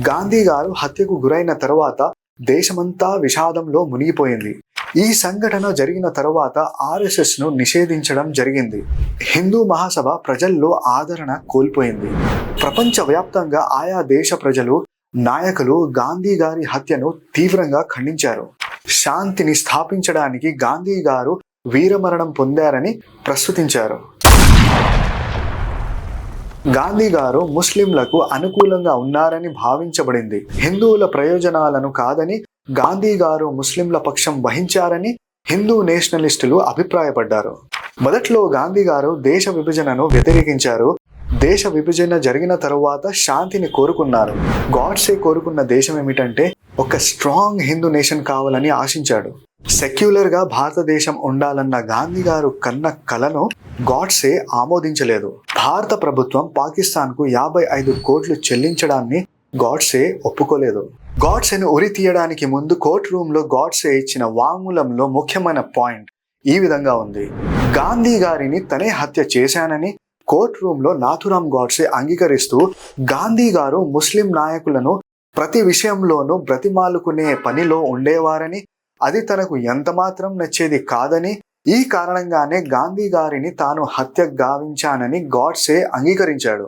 గాంధీ గారు హత్యకు గురైన తరువాత దేశమంతా విషాదంలో మునిగిపోయింది. ఈ సంఘటన జరిగిన తరువాత ఆర్ఎస్ఎస్ ను నిషేధించడం జరిగింది. హిందూ మహాసభ ప్రజల్లో ఆదరణ కోల్పోయింది. ప్రపంచవ్యాప్తంగా ఆయా దేశ ప్రజలు, నాయకులు గాంధీ గారి హత్యను తీవ్రంగా ఖండించారు. శాంతిని స్థాపించడానికి గాంధీ గారు వీరమరణం పొందారని ప్రస్తుతించారు. గాంధీ గారు ముస్లింలకు అనుకూలంగా ఉన్నారని భావించబడింది. హిందువుల ప్రయోజనాలను కాదని గాంధీ గారు ముస్లింల పక్షం వహించారని హిందూ నేషనలిస్టులు అభిప్రాయపడ్డారు. మొదట్లో గాంధీ గారు దేశ విభజనను వ్యతిరేకించారు. దేశ విభజన జరిగిన తరువాత శాంతిని కోరుకున్నారు. గాడ్సే కోరుకున్న దేశం ఏమిటంటే ఒక స్ట్రాంగ్ హిందూ నేషన్ కావాలని ఆశించాడు. సెక్యులర్ గా భారతదేశం ఉండాలన్న గాంధీ గారు కన్న కలను గాడ్సే ఆమోదించలేదు. భారత ప్రభుత్వం పాకిస్తాన్ కు 55 కోట్లు చెల్లించడాన్ని గాడ్సే ఒప్పుకోలేదు. గాడ్సేను ఉరి తీయడానికి ముందు కోర్టు రూమ్ లో గాడ్సే ఇచ్చిన వాంగ్మూలంలో ముఖ్యమైన పాయింట్ ఈ విధంగా ఉంది. గాంధీ గారిని తనే హత్య చేశానని కోర్టు రూమ్ లో నాథురామ్ గాడ్సే అంగీకరిస్తూ గాంధీ గారు ముస్లిం నాయకులను ప్రతి విషయంలోనూ బ్రతిమాలుకునే పనిలో ఉండేవారని, అది తనకు ఎంతమాత్రం నచ్చేది కాదని, ఈ కారణంగానే గాంధీ గారిని తాను హత్య గావించానని గాడ్సే అంగీకరించాడు.